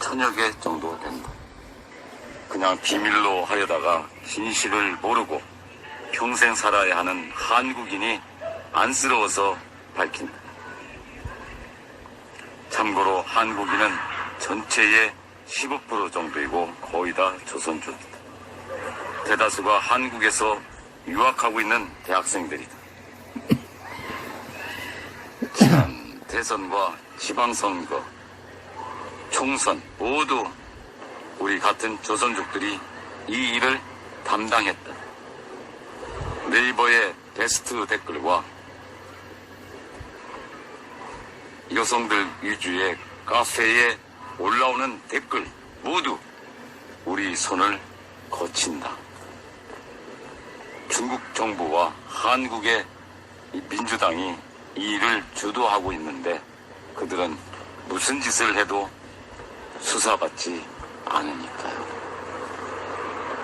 1000여 개 정도 된다. 그냥 비밀로 하려다가 진실을 모르고 평생 살아야 하는 한국인이 안쓰러워서 밝힌다. 참고로 한국인은 전체의 15% 정도이고 거의 다 조선족이다. 대다수가 한국에서 유학하고 있는 대학생들이다. 지난 대선과 지방선거, 총선 모두 우리 같은 조선족들이 이 일을 담당했다. 네이버의 베스트 댓글과 여성들 위주의 카페에 올라오는 댓글 모두 우리 손을 거친다. 중국 정부와 한국의 민주당이 이 일을 주도하고 있는데 그들은 무슨 짓을 해도 수사받지 않으니까요.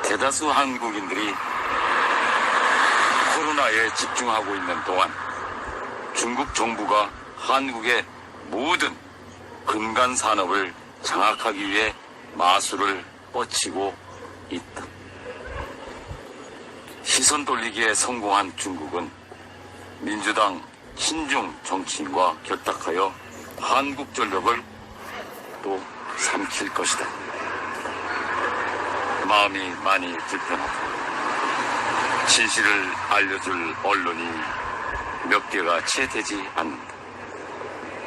대다수 한국인들이 코로나에 집중하고 있는 동안 중국 정부가 한국의 모든 근간 산업을 장악하기 위해 마술을 뻗치고 있다. 시선 돌리기에 성공한 중국은 민주당 친중 정치인과 결탁하여 한국전력을 또 삼킬 것이다. 마음이 많이 불편하다. 진실을 알려줄 언론이 몇 개가 채 되지 않는다.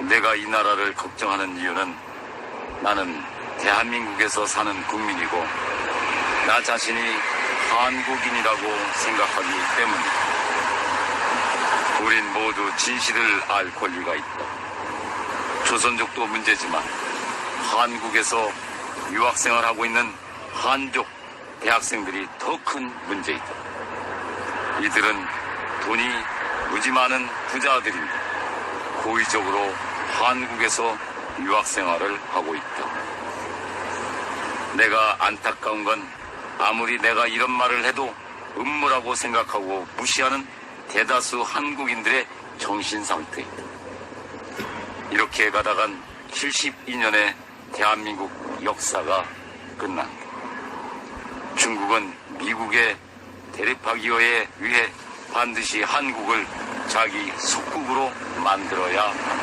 내가 이 나라를 걱정하는 이유는 나는 대한민국에서 사는 국민이고 나 자신이 한국인이라고 생각하기 때문이다. 우린 모두 진실을 알 권리가 있다. 조선족도 문제지만 한국에서 유학생활하고 있는 한족 대학생들이 더 큰 문제이다. 이들은 돈이 무지 많은 부자들인데 고의적으로 한국에서 유학생활을 하고 있다. 내가 안타까운 건 아무리 내가 이런 말을 해도 음모라고 생각하고 무시하는 대다수 한국인들의 정신 상태이다. 이렇게 가다간 72년의 대한민국 역사가 끝난다. 중국은 미국에 대립하기 위해 반드시 한국을 자기 속국으로 만들어야 한다.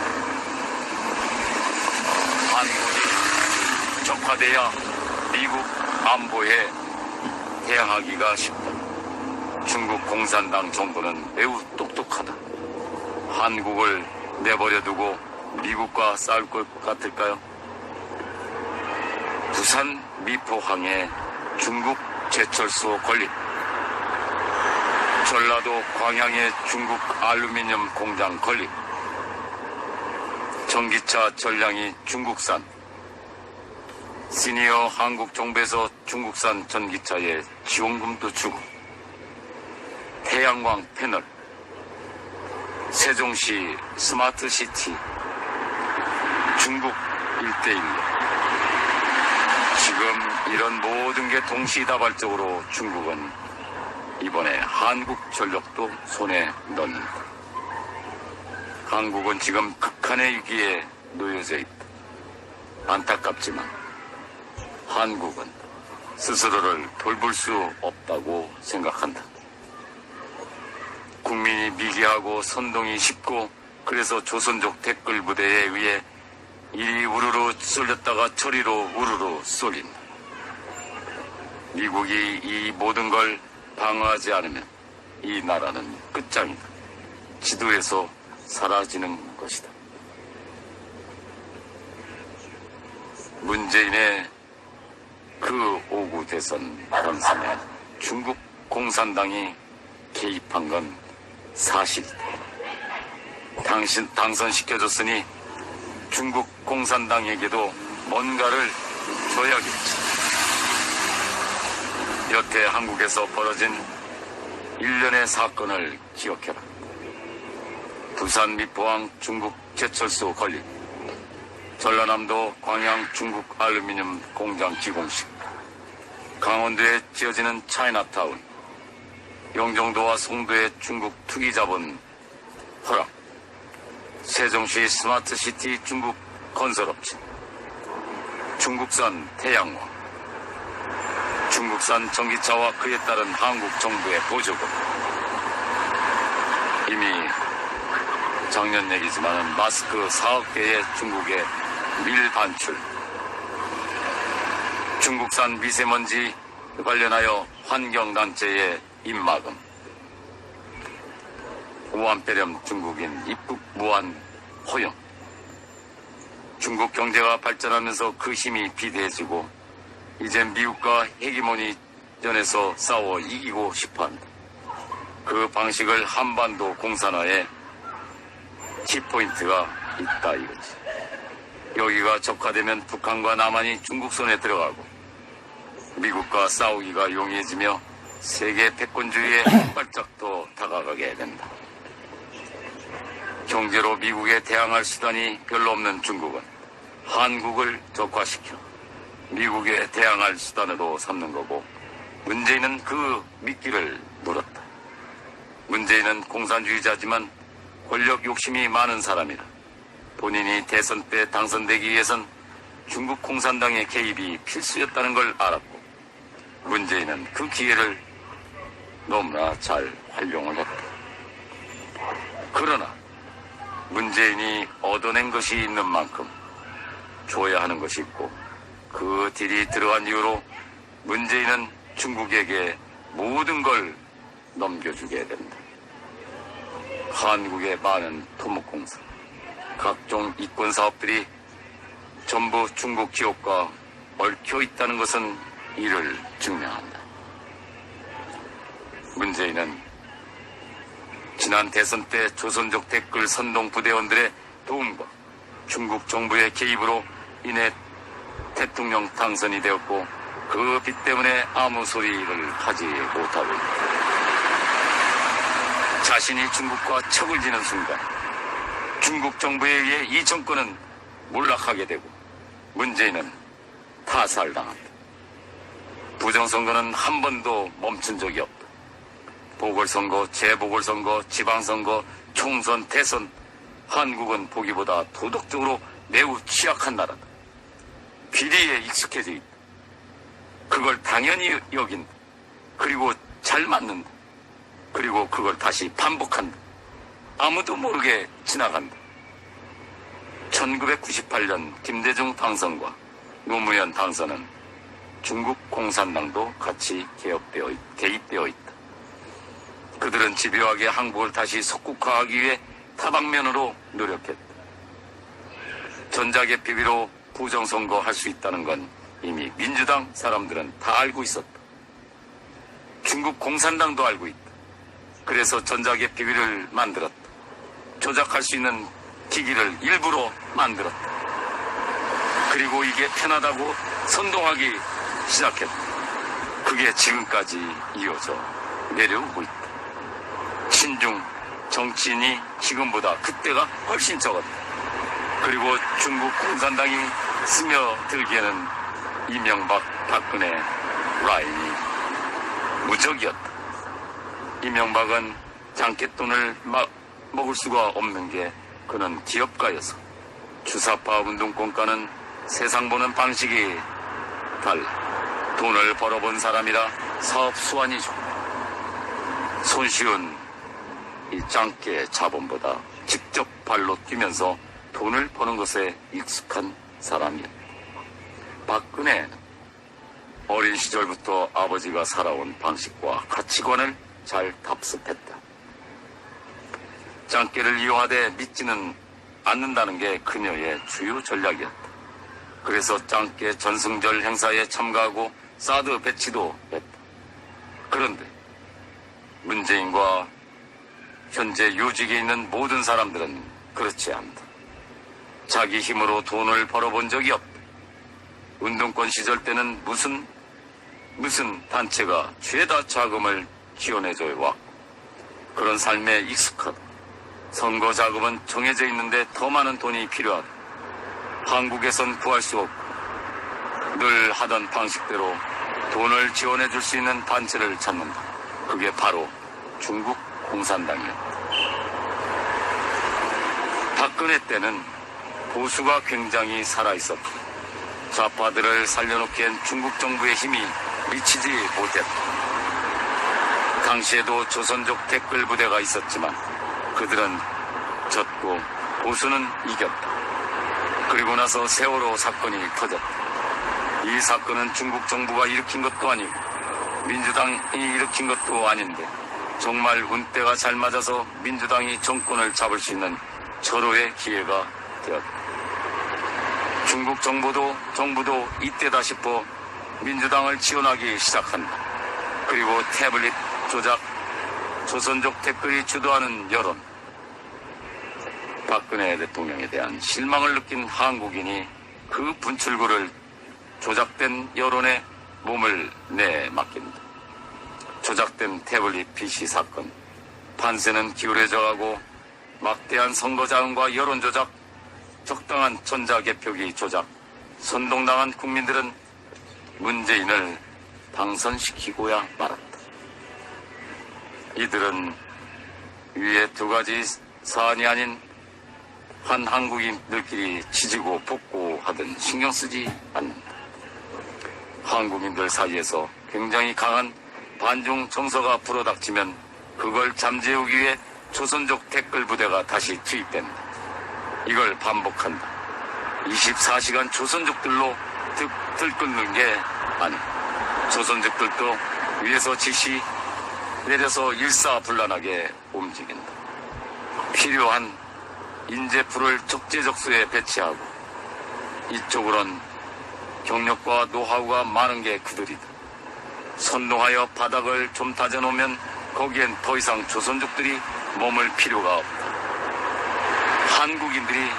한국이 적화돼야 미국 안보에 대항하기가 쉽다. 중국 공산당 정부는 매우 똑똑하다. 한국을 내버려두고 미국과 싸울 것 같을까요? 부산 미포항의 중국 제철소 건립, 전라도 광양의 중국 알루미늄 공장 건립, 전기차 전량이 중국산, 시니어 한국 정부에서 중국산 전기차에 지원금도 주고, 태양광 패널, 세종시 스마트시티, 중국 1:1. 지금 이런 모든 게 동시다발적으로 중국은 이번에 한국전력도 손에 넣는다. 한국은 지금 극한의 위기에 놓여져 있다. 안타깝지만 한국은 스스로를 돌볼 수 없다고 생각한다. 국민이 미개하고 선동이 쉽고 그래서 조선족 댓글 부대에 의해 이리 우르르 쏠렸다가 저리로 우르르 쏠린다. 미국이 이 모든 걸 방어하지 않으면 이 나라는 끝장이다. 지도에서 사라지는 것이다. 문재인의 그 5구 대선 당선에 중국 공산당이 개입한 건 사실이다. 당선시켜줬으니 중국 공산당에게도 뭔가를 줘야겠지. 여태 한국에서 벌어진 일련의 사건을 기억해라. 부산 미포항 중국 제철소 건립, 전라남도 광양 중국 알루미늄 공장 기공식, 강원도에 지어지는 차이나타운, 영종도와 송도의 중국 투기자본 허락, 세종시 스마트시티 중국 건설업체, 중국산 태양광, 중국산 전기차와 그에 따른 한국 정부의 보조금. 이미 작년 얘기지만 마스크 4억 개의 중국의 밀반출, 중국산 미세먼지 관련하여 환경단체의 입마금, 우한폐렴 중국인 입국 무한 허용. 중국 경제가 발전하면서 그 힘이 비대해지고 이제 미국과 헤게모니전에서 싸워 이기고 싶어한다. 그 방식을 한반도 공산화에 키포인트가 있다 이거지. 여기가 적화되면 북한과 남한이 중국 손에 들어가고 미국과 싸우기가 용이해지며 세계 패권주의에 발짝 더 다가가게 된다. 경제로 미국에 대항할 수단이 별로 없는 중국은 한국을 적화시켜 미국에 대항할 수단으로 삼는 거고, 문재인은 그 미끼를 물었다. 문재인은 공산주의자지만 권력 욕심이 많은 사람이라 본인이 대선 때 당선되기 위해선 중국 공산당의 개입이 필수였다는 걸 알았고, 문재인은 그 기회를 너무나 잘 활용을 했다. 그러나 문재인이 얻어낸 것이 있는 만큼 줘야 하는 것이 있고, 그 딜이 들어간 이후로 문재인은 중국에게 모든 걸 넘겨주게 된다. 한국의 많은 토목공사, 각종 이권 사업들이 전부 중국 기업과 얽혀 있다는 것은 이를 증명한다. 문재인은 지난 대선 때 조선족 댓글 선동 부대원들의 도움과 중국 정부의 개입으로 인해 대통령 당선이 되었고, 그 빚 때문에 아무 소리를 하지 못하고 있다. 자신이 중국과 척을 지는 순간 중국 정부에 의해 이 정권은 몰락하게 되고 문재인은 타살당한다. 부정선거는 한 번도 멈춘 적이 없다. 보궐선거, 재보궐선거, 지방선거, 총선, 대선, 한국은 보기보다 도덕적으로 매우 취약한 나라다. 비리에 익숙해져 있다. 그걸 당연히 여긴다. 그리고 잘 맞는다. 그리고 그걸 다시 반복한다. 아무도 모르게 지나간다. 1998년 김대중 당선과 노무현 당선은 중국 공산당도 같이 개입되어 있다. 그들은 집요하게 한국을 다시 속국화하기 위해 다방면으로 노력했다. 전자개표기로 부정선거 할 수 있다는 건 이미 민주당 사람들은 다 알고 있었다. 중국 공산당도 알고 있다. 그래서 전자개표기를 만들었다. 조작할 수 있는 기기를 일부러 만들었다. 그리고 이게 편하다고 선동하기 시작했다. 그게 지금까지 이어져 내려오고 있다. 친중 정치인이 지금보다 그때가 훨씬 적었다. 그리고 중국 공산당이 스며들기에는 이명박, 박근혜 라인이 무적이었다. 이명박은 장깨돈을 먹을 수가 없는 게 그는 기업가여서, 주사파 운동권과는 세상 보는 방식이 달라. 돈을 벌어본 사람이라 사업 수완이 좋고 손쉬운 이 짱깨 자본보다 직접 발로 뛰면서 돈을 버는 것에 익숙한 사람이었다. 박근혜는 어린 시절부터 아버지가 살아온 방식과 가치관을 잘 답습했다. 짱깨를 이용하되 믿지는 않는다는 게 그녀의 주요 전략이었다. 그래서 짱깨 전승절 행사에 참가하고 사드 배치도 했다. 그런데 문재인과 현재 요직에 있는 모든 사람들은 그렇지 않다. 자기 힘으로 돈을 벌어본 적이 없다. 운동권 시절 때는 무슨 단체가 죄다 자금을 지원해줘 왔고 그런 삶에 익숙하다. 선거 자금은 정해져 있는데 더 많은 돈이 필요하다. 한국에선 구할 수 없고 늘 하던 방식대로 돈을 지원해 줄 수 있는 단체를 찾는다. 그게 바로 중국 공산당이었다. 박근혜 때는 보수가 굉장히 살아있었다. 좌파들을 살려놓기엔 중국 정부의 힘이 미치지 못했다. 당시에도 조선족 댓글 부대가 있었지만 그들은 졌고 보수는 이겼다. 그리고 나서 세월호 사건이 터졌다. 이 사건은 중국 정부가 일으킨 것도 아니고 민주당이 일으킨 것도 아닌데 정말 운때가 잘 맞아서 민주당이 정권을 잡을 수 있는 절호의 기회가 되었다. 중국 정부도 이때다 싶어 민주당을 지원하기 시작한다. 그리고 태블릿 조작, 조선족 댓글이 주도하는 여론, 박근혜 대통령에 대한 실망을 느낀 한국인이 그 분출구를 조작된 여론에 몸을 내맡긴다. 조작된 태블릿 PC 사건, 판세는 기울어져가고 막대한 선거 자금과 여론 조작, 적당한 전자개표기 조작, 선동당한 국민들은 문재인을 당선시키고야 말았다. 이들은 위에 두 가지 사안이 아닌 한 한국인들끼리 지지고 볶고하든 신경 쓰지 않는다. 한국인들 사이에서 굉장히 강한 반중 정서가 불어닥치면 그걸 잠재우기 위해 조선족 댓글 부대가 다시 투입된다. 이걸 반복한다. 24시간 조선족들로 들끓는 게 아니고 조선족들도 위에서 지시 내려서 일사불란하게 움직인다. 필요한 인재풀을 적재적소에 배치하고 이쪽으론 경력과 노하우가 많은 게 그들이다. 선동하여 바닥을 좀 다져놓으면 거기엔 더 이상 조선족들이 머물 필요가 없다. 한국인들이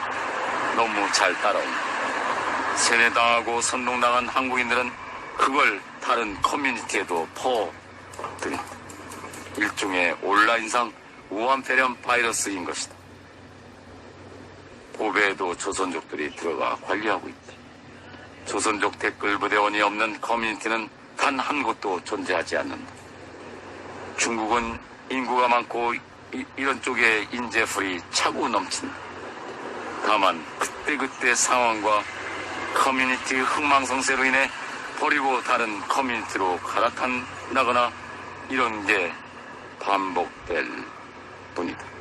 너무 잘 따라온다. 세뇌당하고 선동당한 한국인들은 그걸 다른 커뮤니티에도 퍼뜨린다. 일종의 온라인상 우한폐렴 바이러스인 것이다. 보배에도 조선족들이 들어가 관리하고 있다. 조선족 댓글 부대원이 없는 커뮤니티는 단 한 곳도 존재하지 않는다. 중국은 인구가 많고 이런 쪽에 인재풀이 차고 넘친다. 다만 그때그때 상황과 커뮤니티 흥망성쇠로 인해 버리고 다른 커뮤니티로 갈아탄다거나 이런 게 반복될 뿐이다.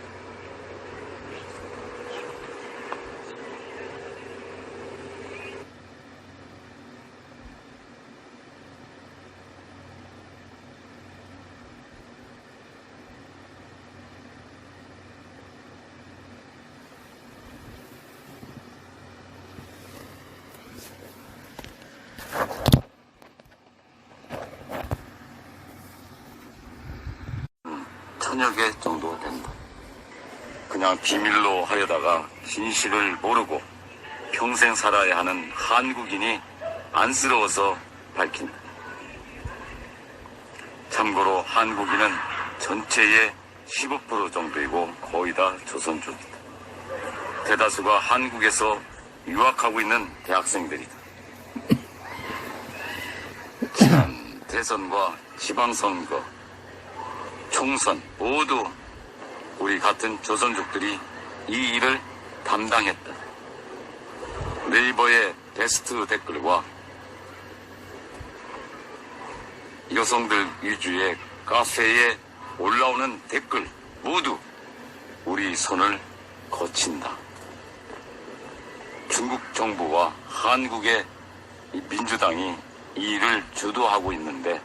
천여 개 정도 된다. 그냥 비밀로 하려다가 진실을 모르고 평생 살아야 하는 한국인이 안쓰러워서 밝힌다. 참고로 한국인은 전체의 15% 정도이고 거의 다 조선족이다. 대다수가 한국에서 유학하고 있는 대학생들이다. 지난 대선과 지방선거, 총선 모두 우리 같은 조선족들이 이 일을 담당했다. 네이버의 베스트 댓글과 여성들 위주의 카페에 올라오는 댓글 모두 우리 손을 거친다. 중국 정부와 한국의 민주당이 이 일을 주도하고 있는데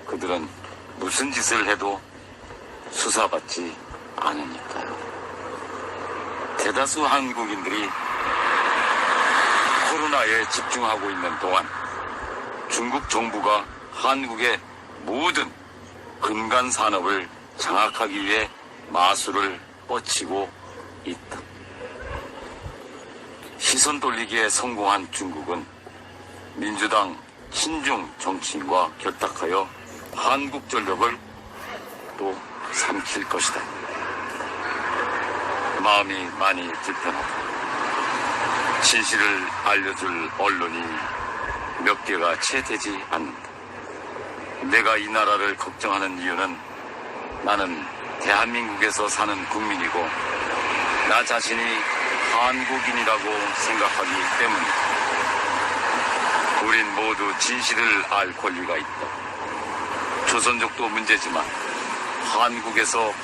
그들은 무슨 짓을 해도 수사받지 않으니까요. 대다수 한국인들이 코로나에 집중하고 있는 동안 중국 정부가 한국의 모든 근간 산업을 장악하기 위해 마술을 뻗치고 있다. 시선 돌리기에 성공한 중국은 민주당 친중 정치인과 결탁하여 한국전력을 또 삼킬 것이다. 마음이 많이 불편하다. 진실을 알려줄 언론이 몇 개가 채 되지 않는다. 내가 이 나라를 걱정하는 이유는 나는 대한민국에서 사는 국민이고 나 자신이 한국인이라고 생각하기 때문이다. 우린 모두 진실을 알 권리가 있다. 조선족도 문제지만 한국에서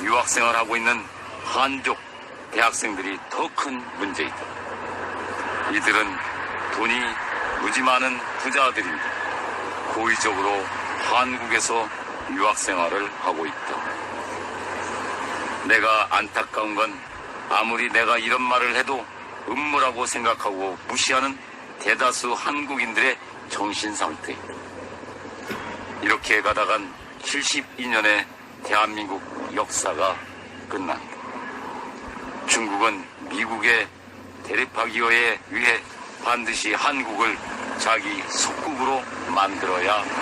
유학생활하고 있는 한족 대학생들이 더 큰 문제이다. 이들은 돈이 무지 많은 부자들인데 고의적으로 한국에서 유학생활을 하고 있다. 내가 안타까운 건 아무리 내가 이런 말을 해도 음모라고 생각하고 무시하는 대다수 한국인들의 정신상태이다. 이렇게 가다간 72년의 대한민국 역사가 끝난다. 중국은 미국의 대립하기 위해 반드시 한국을 자기 속국으로 만들어야 한다.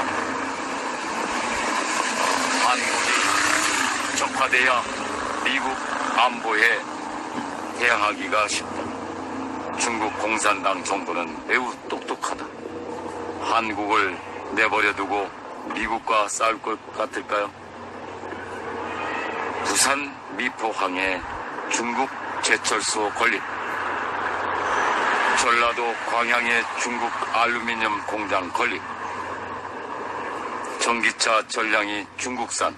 한국이 적화돼야 미국 안보에 대항하기가 쉽다. 중국 공산당 정부는 매우 똑똑하다. 한국을 내버려두고 미국과 싸울 것 같을까요? 부산 미포항에 중국 제철소 건립, 전라도 광양에 중국 알루미늄 공장 건립, 전기차 전량이 중국산,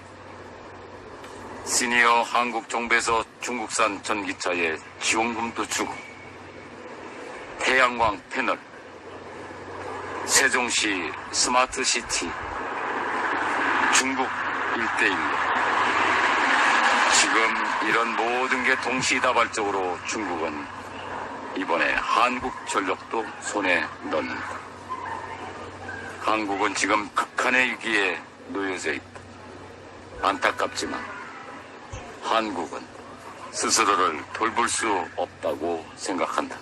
시니어 한국 정부에서 중국산 전기차에 지원금도 주고, 태양광 패널, 세종시 스마트시티, 중국 1대1로. 지금 이런 모든 게 동시다발적으로 중국은 이번에 한국전력도 손에 넣는다. 한국은 지금 극한의 위기에 놓여져 있다. 안타깝지만 한국은 스스로를 돌볼 수 없다고 생각한다.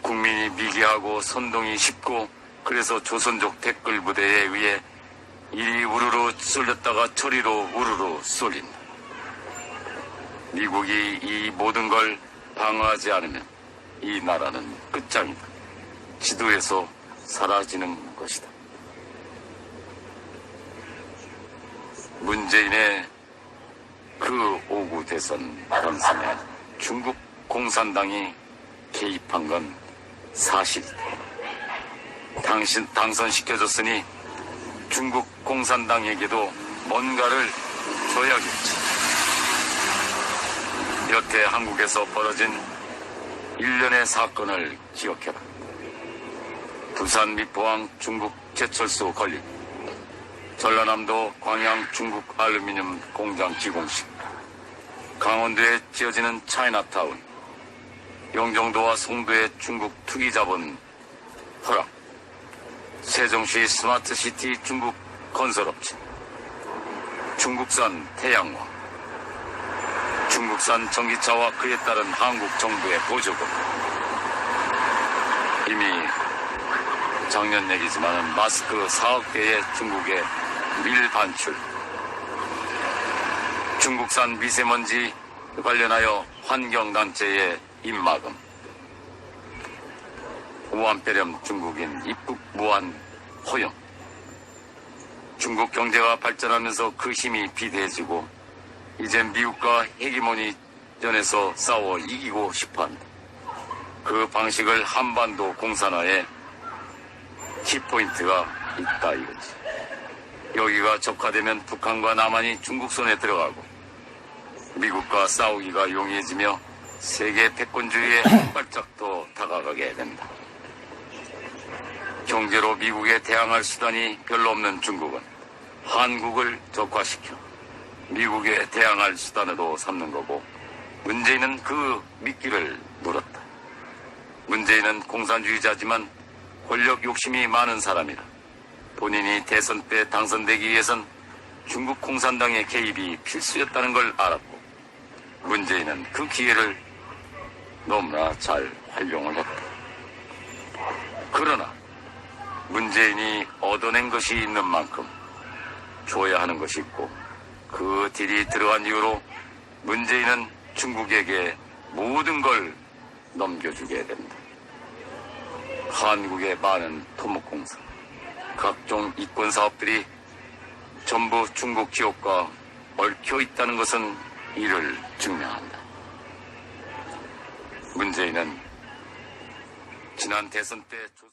국민이 미개하고 선동이 쉽고 그래서 조선족 댓글 부대에 의해 이리 우르르 쏠렸다가 저리로 우르르 쏠린다. 미국이 이 모든 걸 방어하지 않으면 이 나라는 끝장이다. 지도에서 사라지는 것이다. 문재인의 그 5구 대선 당선에 중국 공산당이 개입한 건 사실이다. 당선시켜줬으니 중국 공산당에게도 뭔가를 줘야겠지. 여태 한국에서 벌어진 일련의 사건을 기억해라. 부산 미포항 중국 제철소 건립, 전라남도 광양 중국 알루미늄 공장 기공식, 강원도에 지어지는 차이나타운, 영종도와 송도의 중국 투기자본 허락, 세종시 스마트시티 중국 건설업체, 중국산 태양광, 중국산 전기차와 그에 따른 한국 정부의 보조금. 이미 작년 얘기지만 마스크 4억 개의 중국의 밀반출, 중국산 미세먼지 관련하여 환경단체의 입마금, 우한폐렴 중국인 입국 무한 허용. 중국 경제가 발전하면서 그 힘이 비대해지고 이제 미국과 헤게모니전에서 싸워 이기고 싶어한다. 그 방식을 한반도 공산화에 키포인트가 있다 이거지. 여기가 적화되면 북한과 남한이 중국 손에 들어가고 미국과 싸우기가 용이해지며 세계 패권주의에 한 발짝 더 다가가게 된다. 경제로 미국에 대항할 수단이 별로 없는 중국은 한국을 적화시켜 미국에 대항할 수단으로 삼는 거고, 문재인은 그 미끼를 물었다. 문재인은 공산주의자지만 권력 욕심이 많은 사람이라 본인이 대선 때 당선되기 위해선 중국 공산당의 개입이 필수였다는 걸 알았고, 문재인은 그 기회를 너무나 잘 활용을 했다. 그러나 문재인이 얻어낸 것이 있는 만큼 줘야 하는 것이 있고, 그 딜이 들어간 이후로 문재인은 중국에게 모든 걸 넘겨주게 된다. 한국의 많은 토목공사, 각종 이권 사업들이 전부 중국 기업과 얽혀 있다는 것은 이를 증명한다. 문재인은 지난 대선 때